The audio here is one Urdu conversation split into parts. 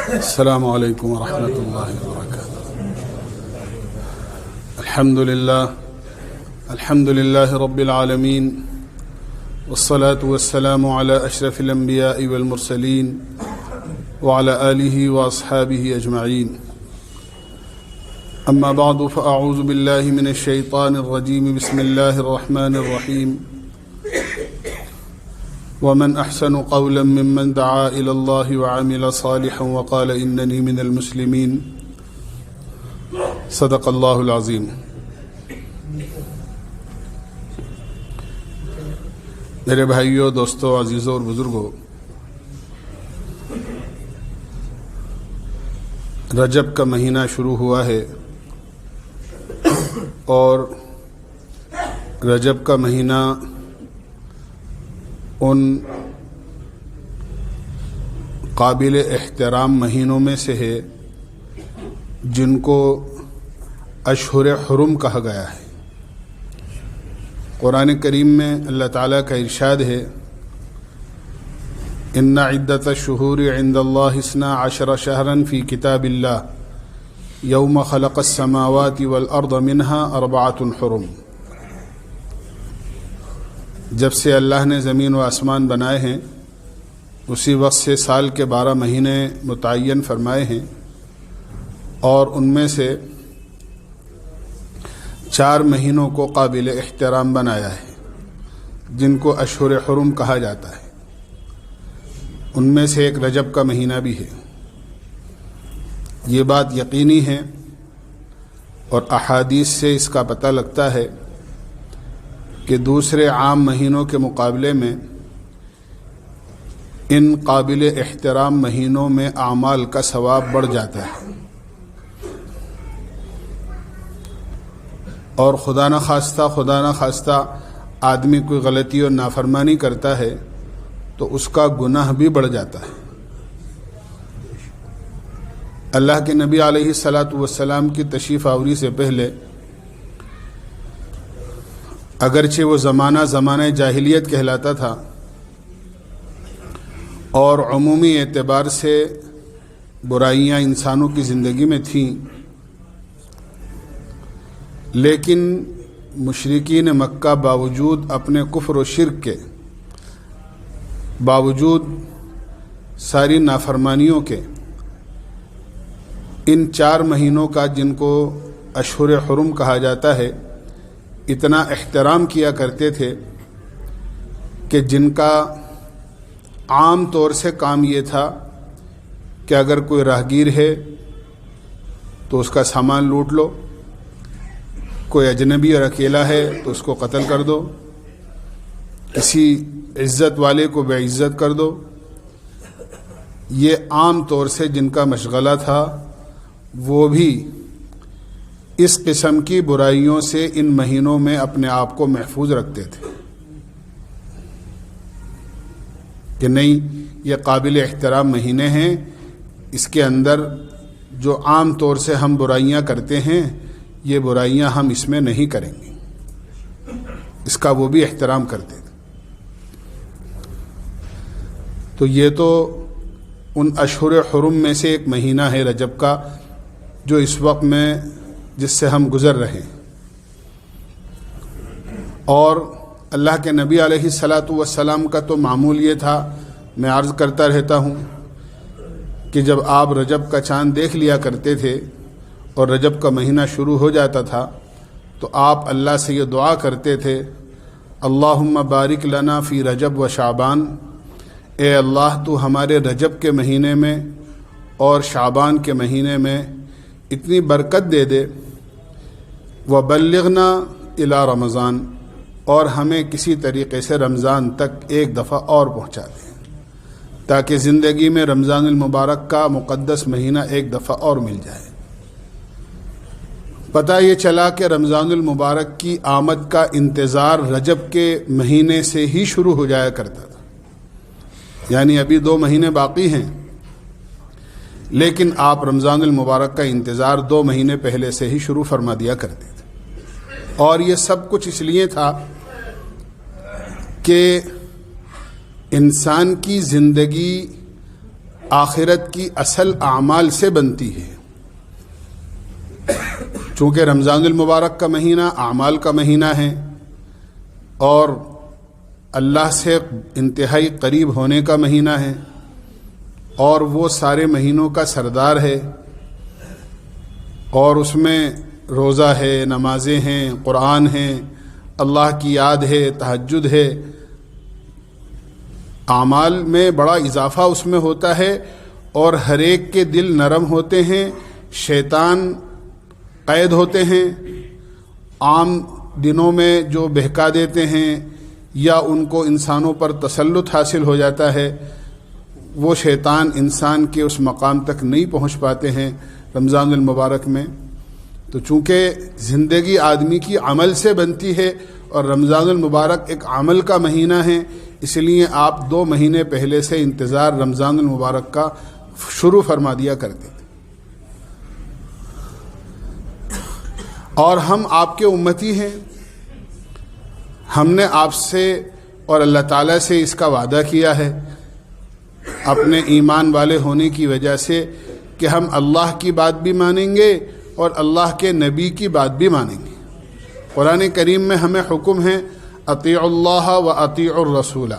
السلام علیکم ورحمۃ اللہ وبرکاتہ۔ الحمد للہ رب العالمین، والصلاة والسلام علی اشرف الانبیاء والمرسلین وعلی آلہ واصحابہ اجمعین، اما بعد فاعوذ باللہ من الشیطان الرجیم، بسم اللہ الرحمن الرحیم۔ ومن احسن قولا ممن دعا الى الله وعمل صالحا وقال انني من المسلمین، صدق اللہ العظیم۔ میرے بھائیوں، دوستوں، عزیزوں اور بزرگوں، رجب کا مہینہ شروع ہوا ہے اور رجب کا مہینہ ان قابل احترام مہینوں میں سے ہے جن کو اشہر حرم کہا گیا ہے۔ قرآن کریم میں اللہ تعالیٰ کا ارشاد ہے، ان عدۃ الشہور عند اللہ 12 شہرا فی کتاب اللہ یوم خلق السماوات والارض منها 4 حرم۔ جب سے اللہ نے زمین و آسمان بنائے ہیں اسی وقت سے سال کے 12 مہینے متعین فرمائے ہیں، اور ان میں سے 4 مہینوں کو قابل احترام بنایا ہے جن کو اشہر حرم کہا جاتا ہے۔ ان میں سے ایک رجب کا مہینہ بھی ہے۔ یہ بات یقینی ہے اور احادیث سے اس کا پتہ لگتا ہے کہ دوسرے عام مہینوں کے مقابلے میں ان قابل احترام مہینوں میں اعمال کا ثواب بڑھ جاتا ہے، اور خدا نخواستہ آدمی کوئی غلطی اور نافرمانی کرتا ہے تو اس کا گناہ بھی بڑھ جاتا ہے۔ اللہ کے نبی علیہ الصلاۃ والسلام کی تشریف آوری سے پہلے اگرچہ وہ زمانہ جاہلیت کہلاتا تھا اور عمومی اعتبار سے برائیاں انسانوں کی زندگی میں تھیں، لیکن مشرکین مکہ باوجود اپنے کفر و شرک کے، باوجود ساری نافرمانیوں کے، ان 4 مہینوں کا جن کو اشہر حرم کہا جاتا ہے اتنا احترام کیا کرتے تھے کہ جن کا عام طور سے کام یہ تھا کہ اگر کوئی راہگیر ہے تو اس کا سامان لوٹ لو، کوئی اجنبی اور اکیلا ہے تو اس کو قتل کر دو، کسی عزت والے کو بے عزت کر دو۔ یہ عام طور سے جن کا مشغلہ تھا، وہ بھی اس قسم کی برائیوں سے ان مہینوں میں اپنے آپ کو محفوظ رکھتے تھے کہ نہیں، یہ قابل احترام مہینے ہیں، اس کے اندر جو عام طور سے ہم برائیاں کرتے ہیں یہ برائیاں ہم اس میں نہیں کریں گے۔ اس کا وہ بھی احترام کرتے تھے۔ تو یہ تو ان اشہر حرم میں سے ایک مہینہ ہے رجب کا، جو اس وقت میں جس سے ہم گزر رہے ہیں۔ اور اللہ کے نبی علیہ الصلاۃ والسلام کا تو معمول یہ تھا، میں عرض کرتا رہتا ہوں کہ جب آپ رجب کا چاند دیکھ لیا کرتے تھے اور رجب کا مہینہ شروع ہو جاتا تھا تو آپ اللہ سے یہ دعا کرتے تھے، اللہم بارک لنا فی رجب و شعبان، اے اللہ تو ہمارے رجب کے مہینے میں اور شعبان کے مہینے میں اتنی برکت دے دے، وبلغنا الی رمضان، اور ہمیں کسی طریقے سے رمضان تک ایک دفعہ اور پہنچا دیں، تاکہ زندگی میں رمضان المبارک کا مقدس مہینہ ایک دفعہ اور مل جائے۔ پتہ یہ چلا کہ رمضان المبارک کی آمد کا انتظار رجب کے مہینے سے ہی شروع ہو جایا کرتا تھا، یعنی ابھی 2 مہینے باقی ہیں، لیکن آپ رمضان المبارک کا انتظار 2 مہینے پہلے سے ہی شروع فرما دیا کرتے تھے۔ اور یہ سب کچھ اس لیے تھا کہ انسان کی زندگی آخرت کی اصل اعمال سے بنتی ہے۔ چونکہ رمضان المبارک کا مہینہ اعمال کا مہینہ ہے اور اللہ سے انتہائی قریب ہونے کا مہینہ ہے، اور وہ سارے مہینوں کا سردار ہے، اور اس میں روزہ ہے، نمازیں ہیں، قرآن ہیں، اللہ کی یاد ہے، تہجد ہے، اعمال میں بڑا اضافہ اس میں ہوتا ہے، اور ہر ایک کے دل نرم ہوتے ہیں، شیطان قید ہوتے ہیں۔ عام دنوں میں جو بہکا دیتے ہیں یا ان کو انسانوں پر تسلط حاصل ہو جاتا ہے، وہ شیطان انسان کے اس مقام تک نہیں پہنچ پاتے ہیں رمضان المبارک میں۔ تو چونکہ زندگی آدمی کی عمل سے بنتی ہے اور رمضان المبارک ایک عمل کا مہینہ ہے، اس لیے آپ 2 مہینے پہلے سے انتظار رمضان المبارک کا شروع فرما دیا کرتے تھے۔ اور ہم آپ کے امتی ہیں، ہم نے آپ سے اور اللہ تعالیٰ سے اس کا وعدہ کیا ہے اپنے ایمان والے ہونے کی وجہ سے کہ ہم اللہ کی بات بھی مانیں گے اور اللہ کے نبی کی بات بھی مانیں گے۔ قرآن کریم میں ہمیں حکم ہے اطیعوا اللہ و اطیعوا الرسول،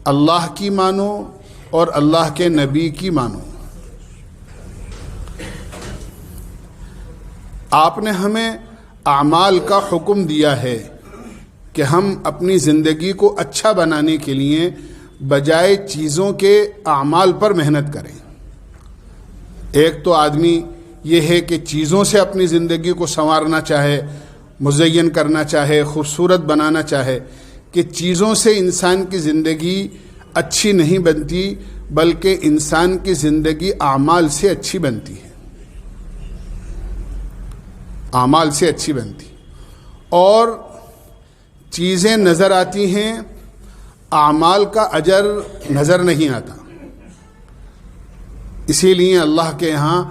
اللہ کی مانو اور اللہ کے نبی کی مانو۔ آپ نے ہمیں اعمال کا حکم دیا ہے کہ ہم اپنی زندگی کو اچھا بنانے کے لیے بجائے چیزوں کے اعمال پر محنت کریں۔ ایک تو آدمی یہ ہے کہ چیزوں سے اپنی زندگی کو سنوارنا چاہے، مزین کرنا چاہے، خوبصورت بنانا چاہے، کہ چیزوں سے انسان کی زندگی اچھی نہیں بنتی، بلکہ انسان کی زندگی اعمال سے اچھی بنتی ہے، اعمال سے اچھی بنتی۔ اور چیزیں نظر آتی ہیں، اعمال کا اجر نظر نہیں آتا۔ اسی لیے اللہ کے یہاں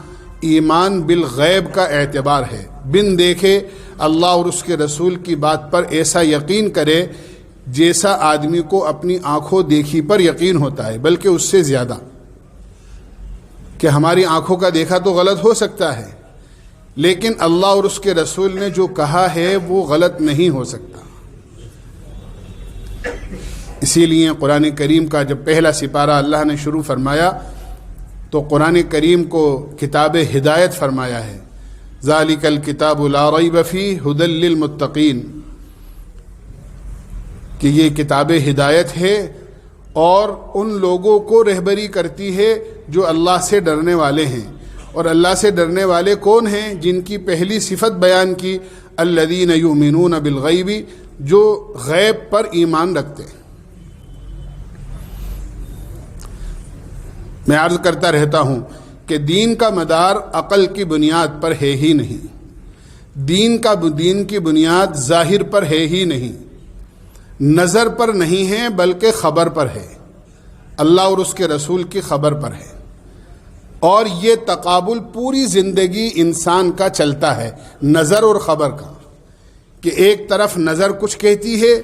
ایمان بالغیب کا اعتبار ہے، بن دیکھے اللہ اور اس کے رسول کی بات پر ایسا یقین کرے جیسا آدمی کو اپنی آنکھوں دیکھی پر یقین ہوتا ہے، بلکہ اس سے زیادہ، کہ ہماری آنکھوں کا دیکھا تو غلط ہو سکتا ہے، لیکن اللہ اور اس کے رسول نے جو کہا ہے وہ غلط نہیں ہو سکتا۔ اسی لیے قرآن کریم کا جب پہلا سپارہ اللہ نے شروع فرمایا تو قرآن کریم کو کتاب ہدایت فرمایا ہے، ذالک الکتاب لا ریب فیہ ھدی للمتقین، کہ یہ کتاب ہدایت ہے اور ان لوگوں کو رہبری کرتی ہے جو اللہ سے ڈرنے والے ہیں۔ اور اللہ سے ڈرنے والے کون ہیں؟ جن کی پہلی صفت بیان کی، الذین یؤمنون بالغیب، جو غیب پر ایمان رکھتے ہیں۔ میں عرض کرتا رہتا ہوں کہ دین کا مدار عقل کی بنیاد پر ہے ہی نہیں، دین کی بنیاد ظاہر پر ہے ہی نہیں، نظر پر نہیں ہے، بلکہ خبر پر ہے، اللہ اور اس کے رسول کی خبر پر ہے۔ اور یہ تقابل پوری زندگی انسان کا چلتا ہے، نظر اور خبر کا، کہ ایک طرف نظر کچھ کہتی ہے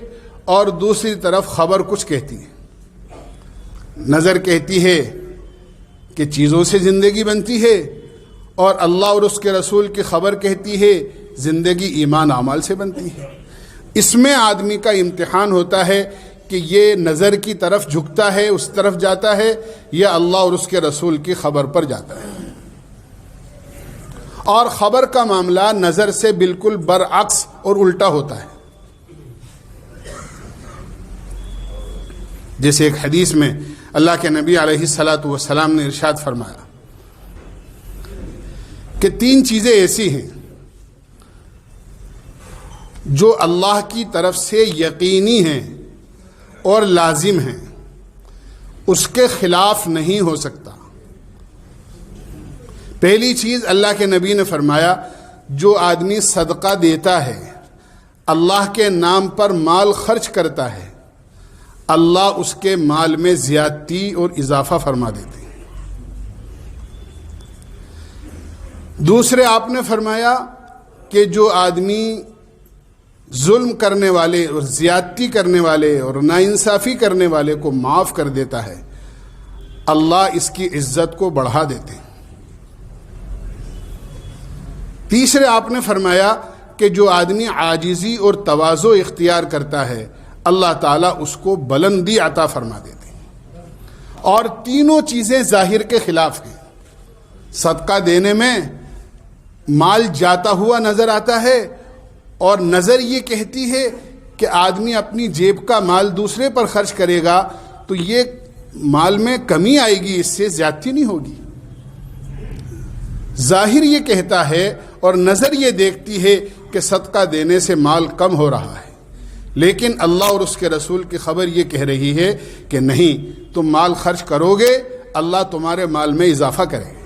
اور دوسری طرف خبر کچھ کہتی ہے۔ نظر کہتی ہے کہ چیزوں سے زندگی بنتی ہے، اور اللہ اور اس کے رسول کی خبر کہتی ہے زندگی ایمان اعمال سے بنتی ہے۔ اس میں آدمی کا امتحان ہوتا ہے کہ یہ نظر کی طرف جھکتا ہے، اس طرف جاتا ہے، یا اللہ اور اس کے رسول کی خبر پر جاتا ہے۔ اور خبر کا معاملہ نظر سے بالکل برعکس اور الٹا ہوتا ہے۔ جیسے ایک حدیث میں اللہ کے نبی علیہ الصلاۃ والسلام نے ارشاد فرمایا کہ 3 چیزیں ایسی ہیں جو اللہ کی طرف سے یقینی ہیں اور لازم ہیں، اس کے خلاف نہیں ہو سکتا۔ پہلی چیز اللہ کے نبی نے فرمایا، جو آدمی صدقہ دیتا ہے، اللہ کے نام پر مال خرچ کرتا ہے، اللہ اس کے مال میں زیادتی اور اضافہ فرما دیتے ہیں۔ دوسرے آپ نے فرمایا کہ جو آدمی ظلم کرنے والے اور زیادتی کرنے والے اور ناانصافی کرنے والے کو معاف کر دیتا ہے، اللہ اس کی عزت کو بڑھا دیتے ہیں۔ تیسرے آپ نے فرمایا کہ جو آدمی عاجزی اور تواضع اختیار کرتا ہے اللہ تعالیٰ اس کو بلندی عطا فرما دیتے ہیں۔ اور تینوں چیزیں ظاہر کے خلاف ہیں۔ صدقہ دینے میں مال جاتا ہوا نظر آتا ہے اور نظر یہ کہتی ہے کہ آدمی اپنی جیب کا مال دوسرے پر خرچ کرے گا تو یہ مال میں کمی آئے گی، اس سے زیادتی نہیں ہوگی۔ ظاہر یہ کہتا ہے اور نظر یہ دیکھتی ہے کہ صدقہ دینے سے مال کم ہو رہا ہے، لیکن اللہ اور اس کے رسول کی خبر یہ کہہ رہی ہے کہ نہیں، تم مال خرچ کرو گے اللہ تمہارے مال میں اضافہ کرے گا۔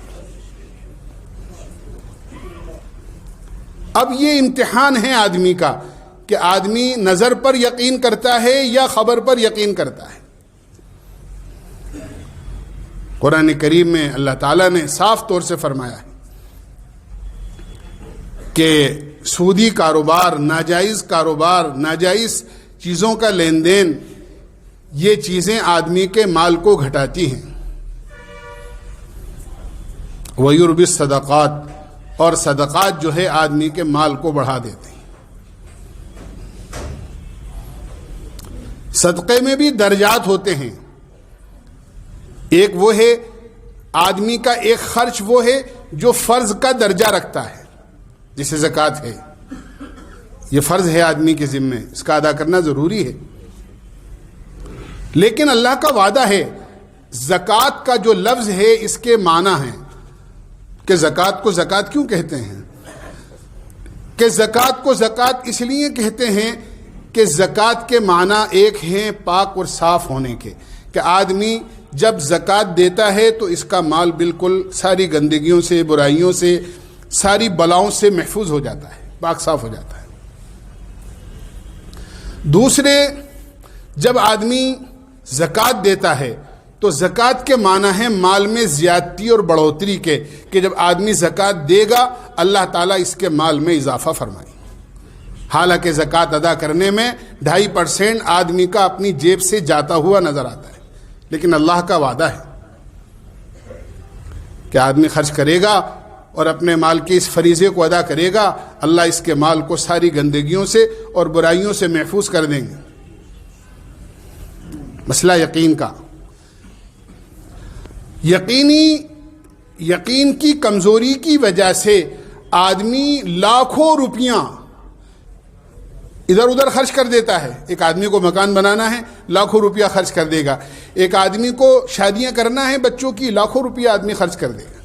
اب یہ امتحان ہے آدمی کا کہ آدمی نظر پر یقین کرتا ہے یا خبر پر یقین کرتا ہے۔ قرآن کریم میں اللہ تعالیٰ نے صاف طور سے فرمایا ہے کہ سودی کاروبار، ناجائز چیزوں کا لین دین، یہ چیزیں آدمی کے مال کو گھٹاتی ہیں۔ وَيُرْبِي الصَّدَقَاتِ، اور صدقات جو ہے آدمی کے مال کو بڑھا دیتے ہیں۔ صدقے میں بھی درجات ہوتے ہیں۔ ایک وہ ہے آدمی کا ایک خرچ وہ ہے جو فرض کا درجہ رکھتا ہے، جسے زکوٰۃ ہے، یہ فرض ہے آدمی کے ذمے، اس کا ادا کرنا ضروری ہے۔ لیکن اللہ کا وعدہ ہے، زکوٰۃ کا جو لفظ ہے اس کے معنی ہیں کہ زکوٰۃ کو زکوٰۃ کیوں کہتے ہیں؟ کہ زکوٰۃ کو زکوٰۃ اس لیے کہتے ہیں کہ زکوٰۃ کے معنی ایک ہیں پاک اور صاف ہونے کے، کہ آدمی جب زکوٰۃ دیتا ہے تو اس کا مال بالکل ساری گندگیوں سے، برائیوں سے، ساری بلاؤں سے محفوظ ہو جاتا ہے، پاک صاف ہو جاتا ہے۔ دوسرے، جب آدمی زکوٰۃ دیتا ہے تو زکوٰۃ کے معنی ہے مال میں زیادتی اور بڑھوتری کے، کہ جب آدمی زکوٰۃ دے گا اللہ تعالیٰ اس کے مال میں اضافہ فرمائے۔ حالانکہ زکوٰۃ ادا کرنے میں 2.5% آدمی کا اپنی جیب سے جاتا ہوا نظر آتا ہے، لیکن اللہ کا وعدہ ہے کہ آدمی خرچ کرے گا اور اپنے مال کے اس فریضے کو ادا کرے گا، اللہ اس کے مال کو ساری گندگیوں سے اور برائیوں سے محفوظ کر دیں گے۔ مسئلہ یقین کا، یقین کی کمزوری کی وجہ سے آدمی لاکھوں روپیاں ادھر ادھر خرچ کر دیتا ہے۔ ایک آدمی کو مکان بنانا ہے لاکھوں روپیہ خرچ کر دے گا، ایک آدمی کو شادیاں کرنا ہے بچوں کی، لاکھوں روپیہ آدمی خرچ کر دے گا۔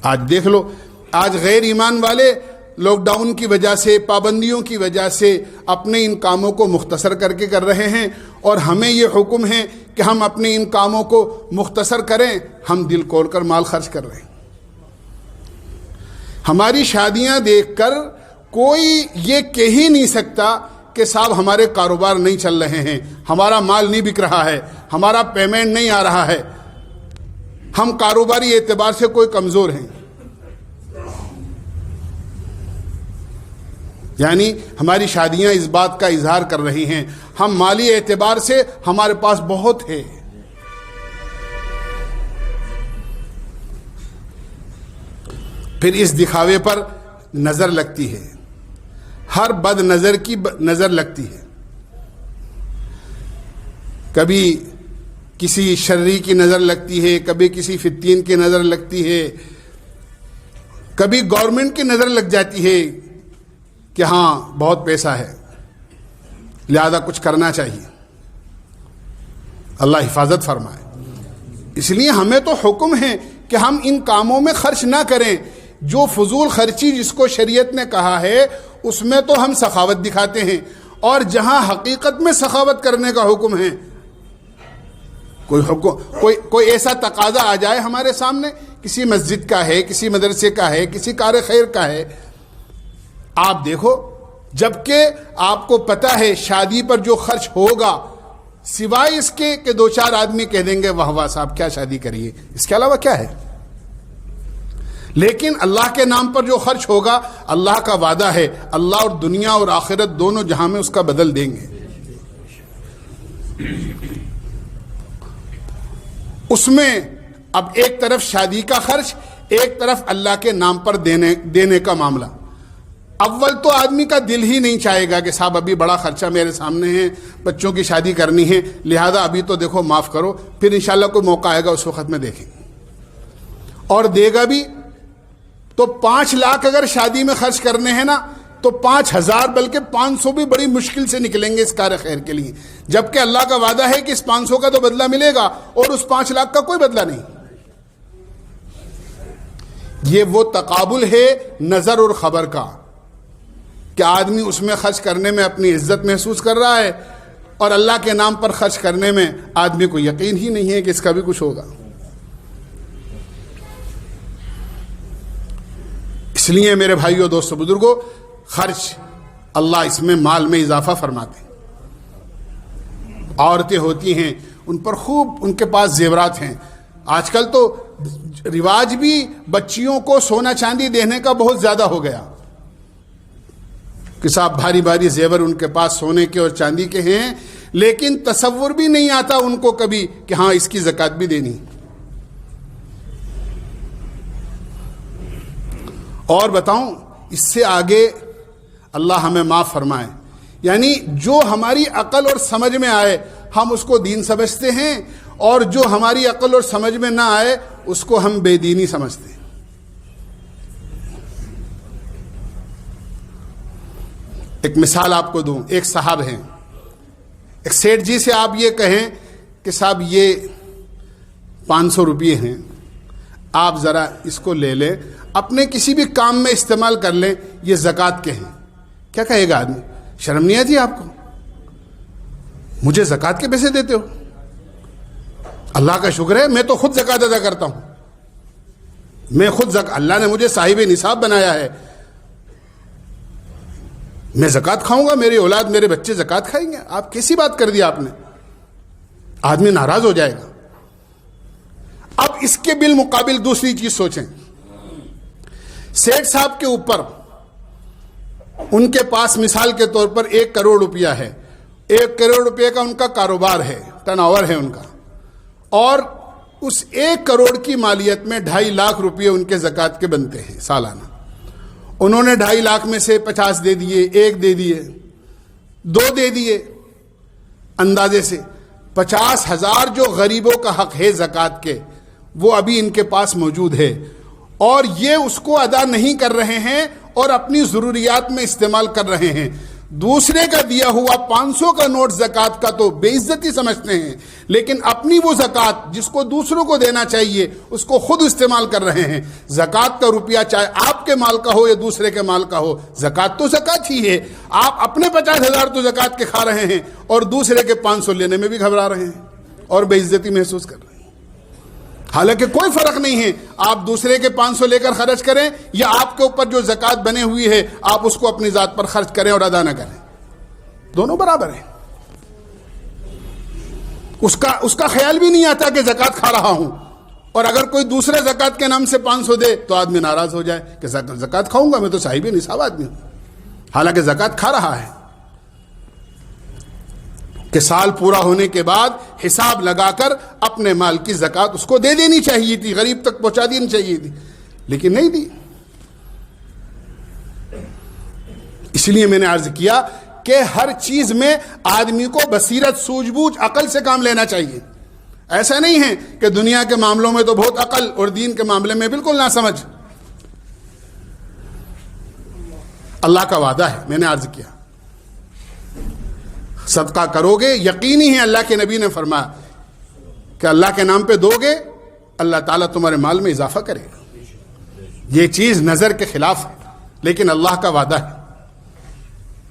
آج دیکھ لو، آج غیر ایمان والے لاک ڈاؤن کی وجہ سے، پابندیوں کی وجہ سے اپنے ان کاموں کو مختصر کر کے کر رہے ہیں، اور ہمیں یہ حکم ہے کہ ہم اپنے ان کاموں کو مختصر کریں، ہم دل کھول کر مال خرچ کر رہے ہیں۔ ہماری شادیاں دیکھ کر کوئی یہ کہہ ہی نہیں سکتا کہ صاحب ہمارے کاروبار نہیں چل رہے ہیں، ہمارا مال نہیں بک رہا ہے، ہمارا پیمنٹ نہیں آ رہا ہے، ہم کاروباری اعتبار سے کوئی کمزور ہیں۔ یعنی ہماری شادیاں اس بات کا اظہار کر رہی ہیں ہم مالی اعتبار سے ہمارے پاس بہت ہے۔ پھر اس دکھاوے پر نظر لگتی ہے، ہر بد نظر کی نظر لگتی ہے۔ کبھی کسی شرری کی نظر لگتی ہے، کبھی کسی فتین کی نظر لگتی ہے، کبھی گورنمنٹ کی نظر لگ جاتی ہے کہ ہاں بہت پیسہ ہے لہذا کچھ کرنا چاہیے۔ اللہ حفاظت فرمائے۔ اس لیے ہمیں تو حکم ہے کہ ہم ان کاموں میں خرچ نہ کریں۔ جو فضول خرچی جس کو شریعت نے کہا ہے اس میں تو ہم سخاوت دکھاتے ہیں، اور جہاں حقیقت میں سخاوت کرنے کا حکم ہے، کوئی ایسا تقاضا آ جائے ہمارے سامنے، کسی مسجد کا ہے، کسی مدرسے کا ہے، کسی کار خیر کا ہے، آپ دیکھو، جبکہ آپ کو پتہ ہے شادی پر جو خرچ ہوگا سوائے اس کے کہ 2-4 آدمی کہہ دیں گے واہ واہ صاحب کیا شادی کریے، اس کے علاوہ کیا ہے؟ لیکن اللہ کے نام پر جو خرچ ہوگا اللہ کا وعدہ ہے اللہ اور دنیا اور آخرت دونوں جہاں میں اس کا بدل دیں گے۔ اس میں اب ایک طرف شادی کا خرچ، ایک طرف اللہ کے نام پر دینے کا معاملہ. اول تو آدمی کا دل ہی نہیں چاہے گا کہ صاحب ابھی بڑا خرچہ میرے سامنے ہے، بچوں کی شادی کرنی ہے، لہذا ابھی تو دیکھو معاف کرو، پھر انشاءاللہ کوئی موقع آئے گا اس وقت میں دیکھیں گے. اور دے گا بھی تو 5 لاکھ اگر شادی میں خرچ کرنے ہیں نا تو 5,000 بلکہ 500 بھی بڑی مشکل سے نکلیں گے اس کار خیر کے لیے، جبکہ اللہ کا وعدہ ہے کہ اس 500 کا تو بدلہ ملے گا اور اس 5 لاکھ کا کوئی بدلہ نہیں. یہ وہ تقابل ہے نظر اور خبر کا کہ آدمی اس میں خرچ کرنے میں اپنی عزت محسوس کر رہا ہے اور اللہ کے نام پر خرچ کرنے میں آدمی کو یقین ہی نہیں ہے کہ اس کا بھی کچھ ہوگا. اس لیے میرے بھائیوں دوستو بزرگوں، خرچ اللہ اس میں مال میں اضافہ فرماتے ہیں. عورتیں ہوتی ہیں ان پر خوب ان کے پاس زیورات ہیں. آج کل تو رواج بھی بچیوں کو سونا چاندی دینے کا بہت زیادہ ہو گیا کہ صاحب بھاری بھاری زیور ان کے پاس سونے کے اور چاندی کے ہیں، لیکن تصور بھی نہیں آتا ان کو کبھی کہ ہاں اس کی زکوٰۃ بھی دینی. اور بتاؤں اس سے آگے اللہ ہمیں معاف فرمائے، یعنی جو ہماری عقل اور سمجھ میں آئے ہم اس کو دین سمجھتے ہیں، اور جو ہماری عقل اور سمجھ میں نہ آئے اس کو ہم بے دینی سمجھتے ہیں. ایک مثال آپ کو دوں. ایک صاحب ہیں، ایک سیٹھ جی سے آپ یہ کہیں کہ صاحب یہ 500 روپے ہیں، آپ ذرا اس کو لے لیں، اپنے کسی بھی کام میں استعمال کر لیں، یہ زکوٰۃ کے ہیں. کیا کہے گا آدمی؟ شرم نہیں آتی آپ کو؟ مجھے زکوٰۃ کے پیسے دیتے ہو؟ اللہ کا شکر ہے میں تو خود زکوٰۃ ادا کرتا ہوں، میں خود اللہ نے مجھے صاحب نصاب بنایا ہے، میں زکوٰۃ کھاؤں گا، میری اولاد میرے بچے زکوٰۃ کھائیں گے. آپ کیسی بات کر دی آپ نے؟ آدمی ناراض ہو جائے گا. اب اس کے بالمقابل دوسری چیز سوچیں. سیٹھ صاحب کے اوپر ان کے پاس مثال کے طور پر 1 کروڑ روپیہ ہے، 1 کروڑ روپے کا ان کا کاروبار ہے، ٹرن اوور ہے ان کا، اور اس 1 کروڑ کی مالیت میں 2.5 لاکھ روپے ان کے زکوٰۃ کے بنتے ہیں سالانہ. انہوں نے 2.5 لاکھ میں سے 50 دے دیے، 1 دے دیے، 2 دے دیے، اندازے سے 50,000 جو غریبوں کا حق ہے زکوٰۃ کے وہ ابھی ان کے پاس موجود ہے، اور یہ اس کو ادا نہیں کر رہے ہیں اور اپنی ضروریات میں استعمال کر رہے ہیں. دوسرے کا دیا ہوا 500 کا نوٹ زکوٰۃ کا تو بے عزتی سمجھتے ہیں، لیکن اپنی وہ زکوٰۃ جس کو دوسروں کو دینا چاہیے اس کو خود استعمال کر رہے ہیں. زکوٰۃ کا روپیہ چاہے آپ کے مال کا ہو یا دوسرے کے مال کا ہو، زکوٰۃ تو زکوٰۃ ہی ہے. آپ اپنے 50,000 تو زکوٰۃ کے کھا رہے ہیں اور دوسرے کے 500 لینے میں بھی گھبرا رہے ہیں اور بے عزتی محسوس کر رہے ہیں. حالانکہ کوئی فرق نہیں ہے آپ دوسرے کے 500 لے کر خرچ کریں یا آپ کے اوپر جو زکوٰۃ بنے ہوئی ہے آپ اس کو اپنی ذات پر خرچ کریں اور ادا نہ کریں، دونوں برابر ہیں. اس کا خیال بھی نہیں آتا کہ زکوٰۃ کھا رہا ہوں، اور اگر کوئی دوسرے زکوٰۃ کے نام سے 500 دے تو آدمی ناراض ہو جائے کہ زکوٰۃ کھاؤں گا، میں تو صاحب نصاب آدمی ہوں، حالانکہ زکوٰۃ کھا رہا ہے. کہ سال پورا ہونے کے بعد حساب لگا کر اپنے مال کی زکوٰۃ اس کو دے دینی چاہیے تھی، غریب تک پہنچا دینی چاہیے تھی، لیکن نہیں دی. اس لیے میں نے عرض کیا کہ ہر چیز میں آدمی کو بصیرت، سوجھ بوجھ، عقل سے کام لینا چاہیے. ایسا نہیں ہے کہ دنیا کے معاملوں میں تو بہت عقل اور دین کے معاملے میں بالکل نہ سمجھ. اللہ کا وعدہ ہے، میں نے عرض کیا صدقہ کرو گے، یقینی ہے اللہ کے نبی نے فرمایا کہ اللہ کے نام پہ دو گے اللہ تعالیٰ تمہارے مال میں اضافہ کرے گا. یہ چیز نظر کے خلاف ہے لیکن اللہ کا وعدہ ہے.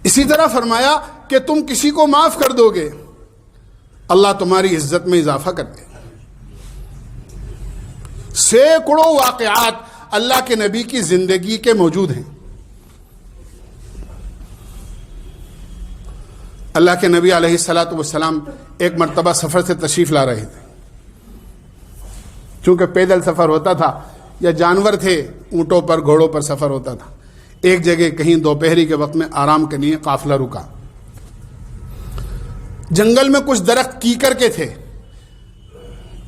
اسی طرح فرمایا کہ تم کسی کو معاف کر دو گے اللہ تمہاری عزت میں اضافہ کر دے گا. سینکڑوں واقعات اللہ کے نبی کی زندگی کے موجود ہیں. اللہ کے نبی علیہ الصلاۃ والسلام ایک مرتبہ سفر سے تشریف لا رہے تھے. چونکہ پیدل سفر ہوتا تھا یا جانور تھے اونٹوں پر گھوڑوں پر سفر ہوتا تھا. ایک جگہ کہیں دوپہری کے وقت میں آرام کے لیے قافلہ رکا. جنگل میں کچھ درخت کیکر کے تھے،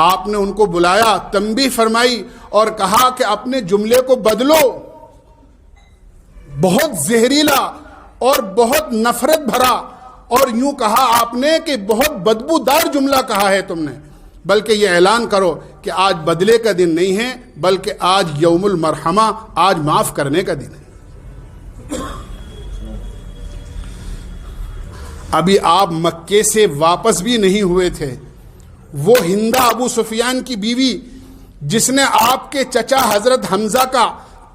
آپ نے ان کو بلایا، تنبیہ فرمائی اور کہا کہ اپنے جملے کو بدلو. بہت زہریلا اور بہت نفرت بھرا، اور یوں کہا آپ نے کہ بہت بدبودار جملہ کہا ہے تم نے، بلکہ یہ اعلان کرو کہ آج بدلے کا دن نہیں ہے، بلکہ آج یوم المرحمہ، آج معاف کرنے کا دن ہے. ابھی آپ مکے سے واپس بھی نہیں ہوئے تھے. وہ ہندہ ابو سفیان کی بیوی جس نے آپ کے چچا حضرت حمزہ کا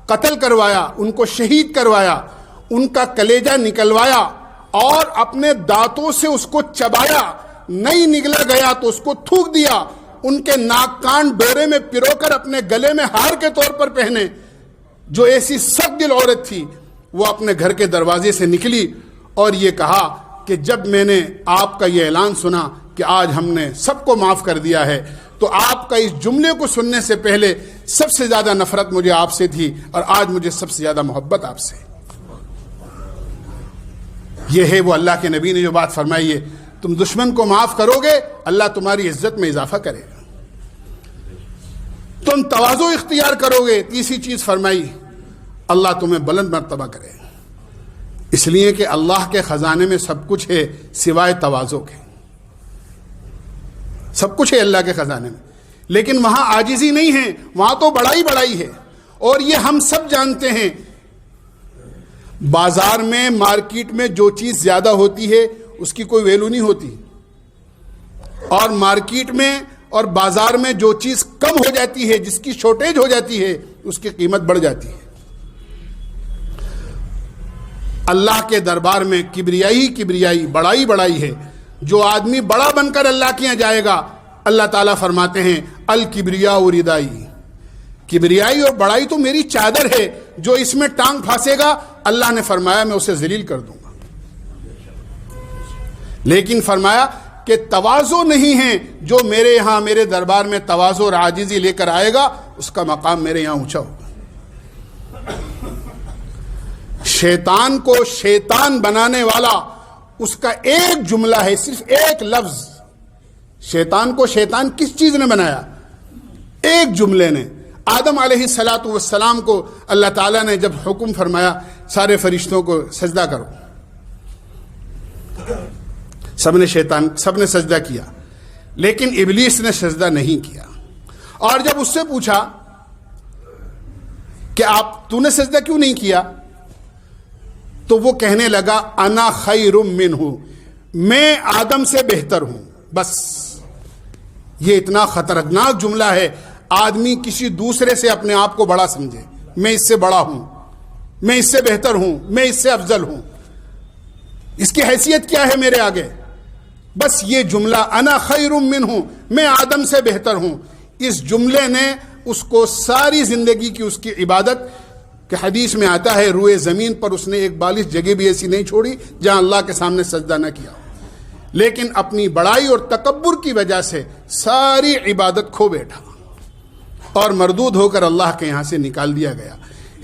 قتل کروایا، ان کو شہید کروایا، ان کا کلیجہ نکلوایا اور اپنے دانتوں سے اس کو چبایا، نہیں نگلا گیا تو اس کو تھوک دیا، ان کے ناک کان ڈورے میں پرو کر اپنے گلے میں ہار کے طور پر پہنے، جو ایسی سخت دل عورت تھی، وہ اپنے گھر کے دروازے سے نکلی اور یہ کہا کہ جب میں نے آپ کا یہ اعلان سنا کہ آج ہم نے سب کو معاف کر دیا ہے، تو آپ کا اس جملے کو سننے سے پہلے سب سے زیادہ نفرت مجھے آپ سے تھی، اور آج مجھے سب سے زیادہ محبت آپ سے. یہ ہے وہ اللہ کے نبی نے جو بات فرمائی ہے، تم دشمن کو معاف کرو گے اللہ تمہاری عزت میں اضافہ کرے گا. تم تواضع اختیار کرو گے، تیسری چیز فرمائی، اللہ تمہیں بلند مرتبہ کرے گا. اس لیے کہ اللہ کے خزانے میں سب کچھ ہے سوائے تواضع کے. سب کچھ ہے اللہ کے خزانے میں، لیکن وہاں عاجزی نہیں ہے، وہاں تو بڑائی بڑائی ہے. اور یہ ہم سب جانتے ہیں، بازار میں، مارکیٹ میں جو چیز زیادہ ہوتی ہے اس کی کوئی ویلو نہیں ہوتی، اور مارکیٹ میں اور بازار میں جو چیز کم ہو جاتی ہے، جس کی شارٹیج ہو جاتی ہے، اس کی قیمت بڑھ جاتی ہے. اللہ کے دربار میں کبریائی بڑائی ہے. جو آدمی بڑا بن کر اللہ کے یہاں جائے گا، اللہ تعالیٰ فرماتے ہیں الکبریاء ردائی، کبریائی اور بڑائی تو میری چادر ہے، جو اس میں ٹانگ پھانسے گا اللہ نے فرمایا میں اسے ذلیل کر دوں گا. لیکن فرمایا کہ تواضع نہیں ہے، جو میرے یہاں میرے دربار میں تواضع اور عاجزی لے کر آئے گا اس کا مقام میرے یہاں اونچا ہوگا. شیطان کو شیطان بنانے والا اس کا ایک جملہ ہے، صرف ایک لفظ. شیطان کو شیطان کس چیز نے بنایا؟ ایک جملے نے. آدم علیہ السلام کو اللہ تعالیٰ نے جب حکم فرمایا سارے فرشتوں کو سجدہ کرو، سب نے سجدہ کیا، لیکن ابلیس نے سجدہ نہیں کیا. اور جب اس سے پوچھا کہ تو نے سجدہ کیوں نہیں کیا، تو وہ کہنے لگا انا خیر منہ، میں آدم سے بہتر ہوں. بس یہ اتنا خطرناک جملہ ہے. آدمی کسی دوسرے سے اپنے آپ کو بڑا سمجھے، میں اس سے بڑا ہوں، میں اس سے بہتر ہوں، میں اس سے افضل ہوں، اس کی حیثیت کیا ہے میرے آگے. بس یہ جملہ انا خیر منہ، میں آدم سے بہتر ہوں، اس جملے نے اس کو ساری زندگی کی اس کی عبادت، کہ حدیث میں آتا ہے روئے زمین پر اس نے ایک بالش جگہ بھی ایسی نہیں چھوڑی جہاں اللہ کے سامنے سجدہ نہ کیا، لیکن اپنی بڑائی اور تکبر کی وجہ سے ساری عبادت کھو بیٹھا اور مردود ہو کر اللہ کے یہاں سے نکال دیا گیا.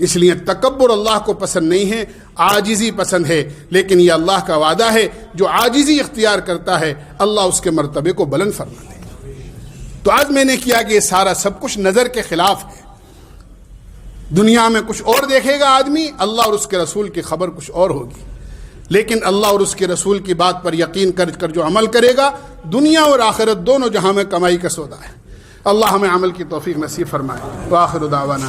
اس لیے تکبر اللہ کو پسند نہیں ہے، عاجزی پسند ہے. لیکن یہ اللہ کا وعدہ ہے، جو عاجزی اختیار کرتا ہے اللہ اس کے مرتبے کو بلند فرماتے ہیں. تو آج میں نے کیا کہ یہ سارا سب کچھ نظر کے خلاف ہے. دنیا میں کچھ اور دیکھے گا آدمی، اللہ اور اس کے رسول کی خبر کچھ اور ہوگی. لیکن اللہ اور اس کے رسول کی بات پر یقین کر جو عمل کرے گا، دنیا اور آخرت دونوں جہاں میں کمائی کا سودا ہے. اللہ ہمیں عمل کی توفیق نصیب فرمائے. وآخر دعوانا